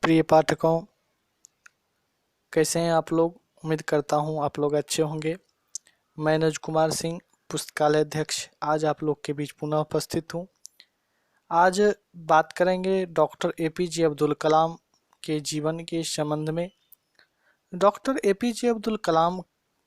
प्रिय पाठकों, कैसे हैं आप लोग। उम्मीद करता हूं आप लोग अच्छे होंगे। मैं नज कुमार सिंह, पुस्तकालय अध्यक्ष, आज आप लोग के बीच पुनः उपस्थित हूं। आज बात करेंगे डॉक्टर एपीजे अब्दुल कलाम के जीवन के संबंध में। डॉक्टर एपीजे अब्दुल कलाम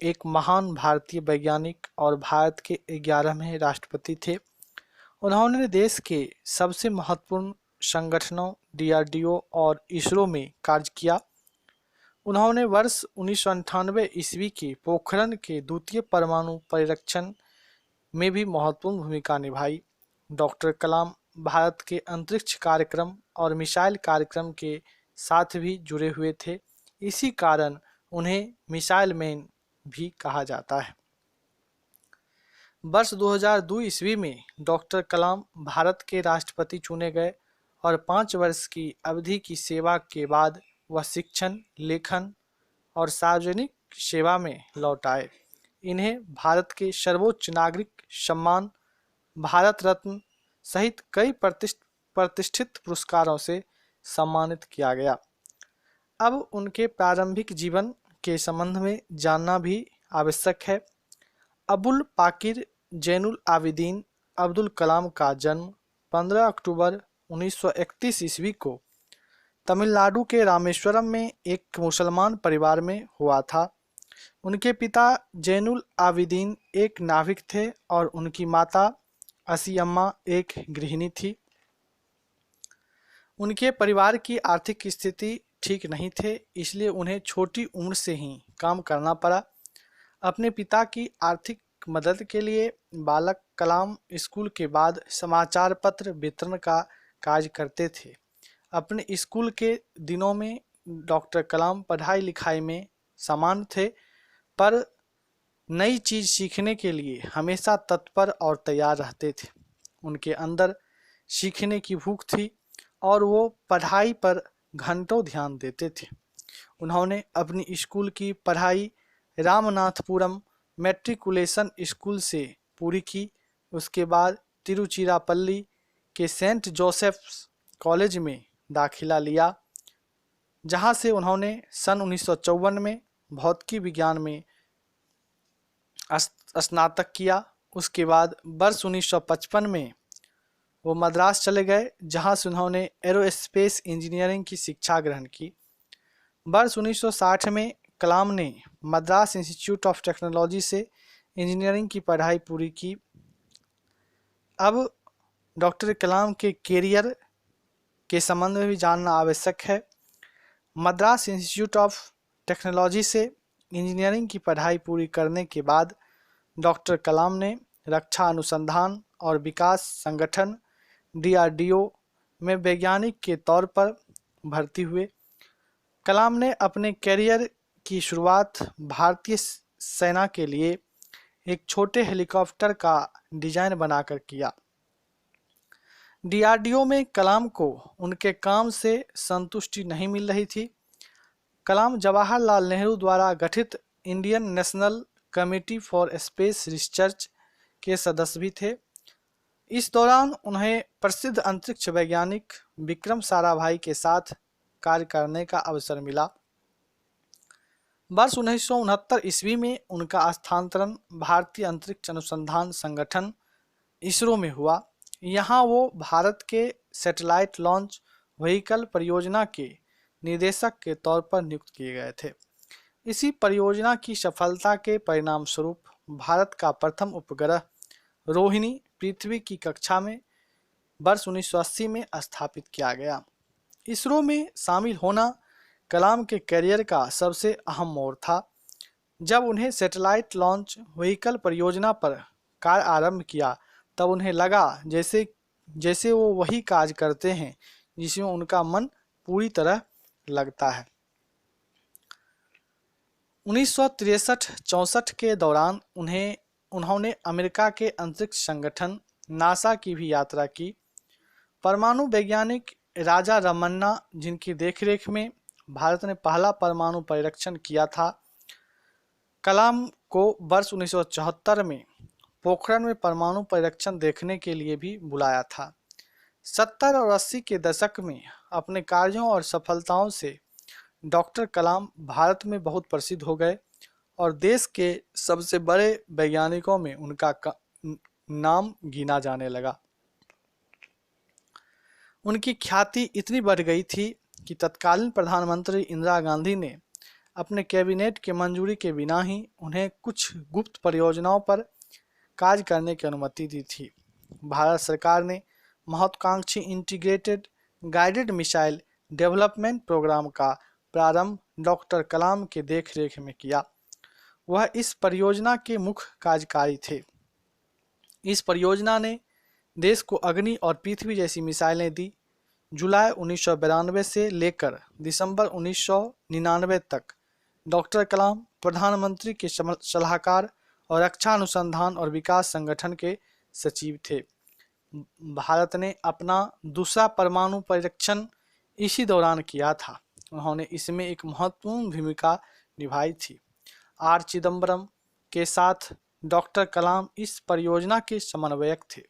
एक महान भारतीय वैज्ञानिक और भारत के 11वें राष्ट्रपति थे। उन्होंने देश के सबसे महत्वपूर्ण संगठनों डीआरडीओ और इसरो में कार्य किया। उन्होंने वर्ष 1998 ईस्वी के पोखरण के द्वितीय परमाणु परीक्षण में भी महत्वपूर्ण भूमिका निभाई। डॉक्टर कलाम भारत के अंतरिक्ष कार्यक्रम और मिसाइल कार्यक्रम के साथ भी जुड़े हुए थे। इसी कारण उन्हें मिसाइल मैन भी कहा जाता है। वर्ष 2002 ईस्वी में डॉक्टर कलाम भारत के राष्ट्रपति चुने गए और 5 वर्ष की अवधि की सेवा के बाद वह शिक्षण, लेखन और सार्वजनिक सेवा में लौट आए। इन्हें भारत के सर्वोच्च नागरिक सम्मान भारत रत्न सहित कई प्रतिष्ठित पुरस्कारों से सम्मानित किया गया। अब उनके प्रारंभिक जीवन के संबंध में जानना भी आवश्यक है। अबुल पाकिर जैनुल आबिदीन अब्दुल कलाम का जन्म 15 अक्टूबर 1931 ईस्वी को तमिलनाडु के रामेश्वरम में एक मुसलमान परिवार में हुआ था। उनके पिता जैनुल आबिदीन एक नाविक थे और उनकी माता असीअम्मा एक गृहिणी थी। उनके परिवार की आर्थिक स्थिति ठीक नहीं थे, इसलिए उन्हें छोटी उम्र से ही काम करना पड़ा। अपने पिता की आर्थिक मदद के लिए बालक कलाम स्कूल के बाद समाचार पत्र वितरण का कार्य करते थे। अपने स्कूल के दिनों में डॉक्टर कलाम पढ़ाई लिखाई में सामान्य थे, पर नई चीज़ सीखने के लिए हमेशा तत्पर और तैयार रहते थे। उनके अंदर सीखने की भूख थी और वो पढ़ाई पर घंटों ध्यान देते थे। उन्होंने अपनी स्कूल की पढ़ाई रामनाथपुरम मैट्रिकुलेशन स्कूल से पूरी की। उसके बाद तिरुचिरापल्ली के सेंट जोसेफ्स कॉलेज में दाखिला लिया, जहां से उन्होंने सन 1954 में भौतिकी विज्ञान में स्नातक किया। उसके बाद वर्ष 1955 में वो मद्रास चले गए, जहां से उन्होंने एरोस्पेस इंजीनियरिंग की शिक्षा ग्रहण की। वर्ष 1960 में कलाम ने मद्रास इंस्टीट्यूट ऑफ टेक्नोलॉजी से इंजीनियरिंग की पढ़ाई पूरी की। अब डॉक्टर कलाम के कैरियर के संबंध में भी जानना आवश्यक है। मद्रास इंस्टीट्यूट ऑफ टेक्नोलॉजी से इंजीनियरिंग की पढ़ाई पूरी करने के बाद डॉक्टर कलाम ने रक्षा अनुसंधान और विकास संगठन डीआरडीओ में वैज्ञानिक के तौर पर भर्ती हुए। कलाम ने अपने कैरियर की शुरुआत भारतीय सेना के लिए एक छोटे हेलीकॉप्टर का डिजाइन बनाकर किया। डीआरडीओ में कलाम को उनके काम से संतुष्टि नहीं मिल रही थी। कलाम जवाहरलाल नेहरू द्वारा गठित Indian national committee for space research के सदस्य भी थे। इस दौरान उन्हें प्रसिद्ध अंतरिक्ष वैज्ञानिक विक्रम साराभाई के साथ कार्य करने का अवसर मिला। वर्ष 1969 ईस्वी में उनका स्थानांतरण भारतीय अंतरिक्ष अनुसंधान संगठन इसरो में हुआ। यहाँ वो भारत के सैटेलाइट लॉन्च व्हीकल परियोजना के निदेशक के तौर पर नियुक्त किए गए थे। इसी परियोजना की सफलता के परिणाम स्वरूप भारत का प्रथम उपग्रह रोहिणी पृथ्वी की कक्षा में वर्ष 1980 में स्थापित किया गया। इसरो में शामिल होना कलाम के कैरियर का सबसे अहम मोड़ था। जब उन्हें सैटेलाइट लॉन्च व्हीकल परियोजना पर कार्य आरंभ किया, तब उन्हें लगा जैसे वो वही कार्य करते हैं जिसमें उनका मन पूरी तरह लगता है। 1963-64 के दौरान उन्होंने अमेरिका के अंतरिक्ष संगठन नासा की भी यात्रा की। परमाणु वैज्ञानिक राजा रमन्ना, जिनकी देखरेख में भारत ने पहला परमाणु परीक्षण किया था, कलाम को वर्ष 1974 में पोखरण में परमाणु परीक्षण देखने के लिए भी बुलाया था। 70 और 80 के दशक में अपने कार्यों और सफलताओं से डॉक्टर कलाम भारत में बहुत प्रसिद्ध हो गए और देश के सबसे बड़े वैज्ञानिकों में उनका नाम गिना जाने लगा। उनकी ख्याति इतनी बढ़ गई थी कि तत्कालीन प्रधानमंत्री इंदिरा गांधी ने अपने कैबिनेट के मंजूरी के बिना ही उन्हें कुछ गुप्त परियोजनाओं पर कार्य करने की अनुमति दी थी। भारत सरकार ने महत्वाकांक्षी integrated guided missile development programme का प्रारंभ डॉक्टर कलाम के देखरेख में किया। वह इस परियोजना के मुख्य कार्यकारी थे। इस परियोजना ने देश को अग्नि और पृथ्वी जैसी मिसाइलें दी। जुलाई 1992 से लेकर दिसंबर 1999 तक डॉक्टर कलाम प्रधानमंत्री के सलाहकार और रक्षा अनुसंधान और विकास संगठन के सचिव थे। भारत ने अपना दूसरा परमाणु परीक्षण इसी दौरान किया था। उन्होंने इसमें एक महत्वपूर्ण भूमिका निभाई थी। आर चिदम्बरम के साथ डॉक्टर कलाम इस परियोजना के समन्वयक थे।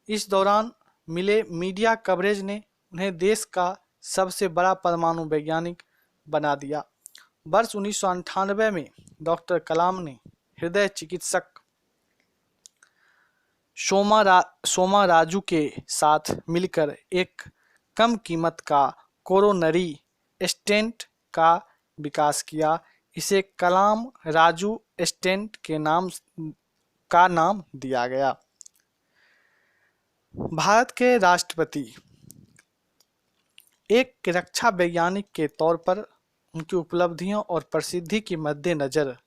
इस दौरान मिले मीडिया कवरेज ने उन्हें देश का सबसे बड़ा परमाणु वैज्ञानिक बना दिया। वर्ष 1998 में डॉक्टर कलाम ने हृदय चिकित्सक सोमा राजू के साथ मिलकर एक कम कीमत का कोरोनरी स्टेंट का विकास किया। इसे कलाम राजू स्टेंट के नाम दिया गया। भारत के राष्ट्रपति एक रक्षा वैज्ञानिक के तौर पर उनकी उपलब्धियों और प्रसिद्धि के मद्देनजर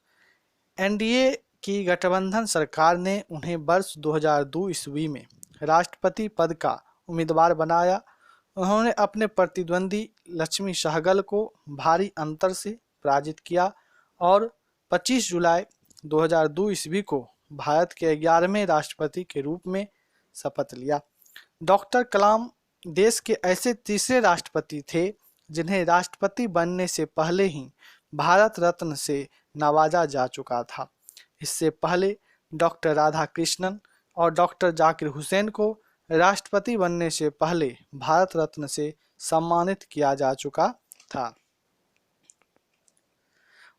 एनडीए की गठबंधन सरकार ने उन्हें वर्ष 2002 ईस्वी में राष्ट्रपति पद का उम्मीदवार बनाया। उन्होंने अपने प्रतिद्वंदी लक्ष्मी सहगल को भारी अंतर से पराजित किया और 25 जुलाई 2002 ईस्वी को भारत के 11वें राष्ट्रपति के रूप में शपथ लिया। डॉक्टर कलाम देश के ऐसे तीसरे राष्ट्रपति थे जिन्हें राष्ट्रपति बनने से पहले ही भारत रत्न से नवाजा जा चुका था। इससे पहले डॉक्टर राधाकृष्णन और डॉक्टर जाकिर हुसैन को राष्ट्रपति बनने से पहले भारत रत्न से सम्मानित किया जा चुका था।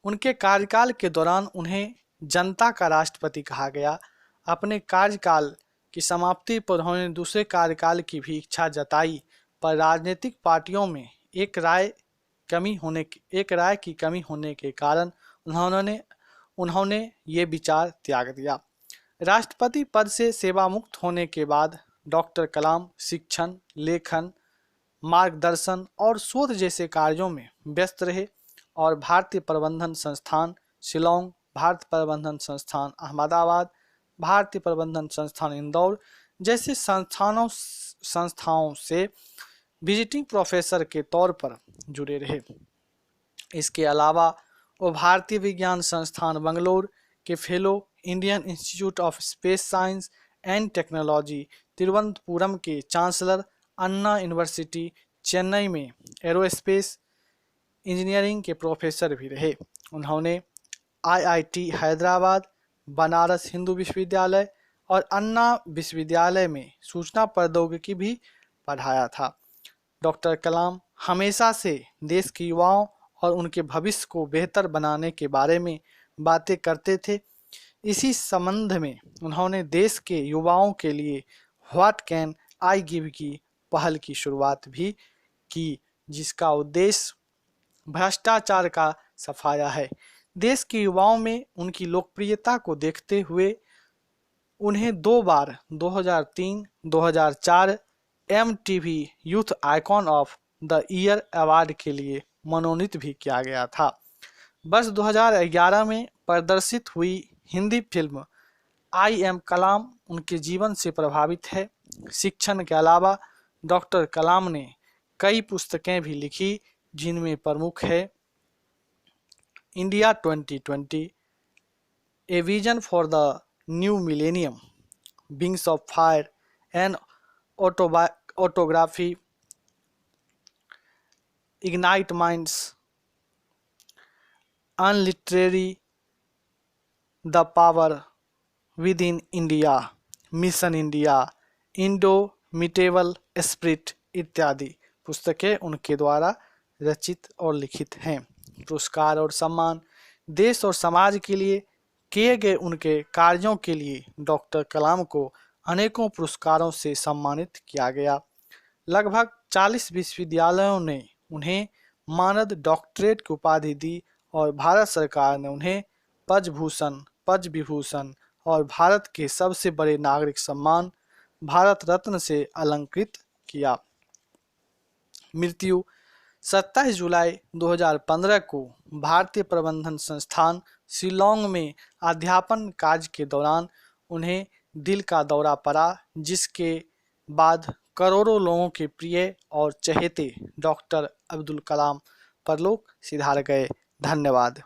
उनके कार्यकाल के दौरान उन्हें जनता का राष्ट्रपति कहा गया। अपने कार्यकाल की समाप्ति पर उन्होंने दूसरे कार्यकाल की भी इच्छा जताई, पर राजनीतिक पार्टियों में एक राय की कमी होने के कारण उन्होंने ये विचार त्याग दिया। राष्ट्रपति पद से सेवा मुक्त होने के बाद डॉक्टर कलाम शिक्षण, लेखन, मार्गदर्शन और शोध जैसे कार्यों में व्यस्त रहे और भारतीय प्रबंधन संस्थान शिलोंग, भारतीय प्रबंधन संस्थान अहमदाबाद, भारतीय प्रबंधन संस्थान इंदौर जैसे संस्थाओं से विजिटिंग प्रोफेसर के तौर पर जुड़े रहे। इसके अलावा वो भारतीय विज्ञान संस्थान बंगलोर के fellow, Indian institute of space science and technology Thiruvananthapuram के चांसलर, अन्ना यूनिवर्सिटी चेन्नई में एरोस्पेस इंजीनियरिंग के प्रोफेसर भी रहे। उन्होंने आईआईटी हैदराबाद, बनारस हिंदू विश्वविद्यालय और अन्ना विश्वविद्यालय में सूचना प्रौद्योगिकी भी पढ़ाया था। डॉक्टर कलाम हमेशा से देश के युवाओं और उनके भविष्य को बेहतर बनाने के बारे में बातें करते थे। इसी संबंध में उन्होंने देश के युवाओं के लिए व्हाट कैन आई गिव की पहल की शुरुआत भी की, जिसका उद्देश्य भ्रष्टाचार का सफाया है। देश के युवाओं में उनकी लोकप्रियता को देखते हुए उन्हें 2 बार 2003-2004 MTV youth icon of the year award के लिए मनोनीत भी किया गया था। वर्ष 2011 में प्रदर्शित हुई हिंदी फिल्म आई एम कलाम उनके जीवन से प्रभावित है। शिक्षण के अलावा डॉक्टर कलाम ने कई पुस्तकें भी लिखी, जिनमें प्रमुख है India 2020, a vision for the new millennium, wings of fire and autobiography, ignite minds, unliterary, the power within India, mission India, indomitable spirit इत्यादि पुस्तकें उनके द्वारा रचित और लिखित हैं। पुरस्कार और सम्मान। देश और समाज के लिए किए गए उनके कार्यों के लिए डॉक्टर कलाम को अनेकों पुरस्कारों से सम्मानित किया गया। लगभग 40 विश्वविद्यालयों ने उन्हें मानद डॉक्टरेट की उपाधि दी और भारत सरकार ने उन्हें पद्मभूषण, पद्म विभूषण और भारत के सबसे बड़े नागरिक सम्मान भारत रत्न से अलंकृत किया। मृत्यु 27 जुलाई 2015 को भारतीय प्रबंधन संस्थान शिलोंग में अध्यापन कार्य के दौरान उन्हें दिल का दौरा पड़ा, जिसके बाद करोड़ों लोगों के प्रिय और चहेते डॉक्टर अब्दुल कलाम परलोक सिधार गए। धन्यवाद।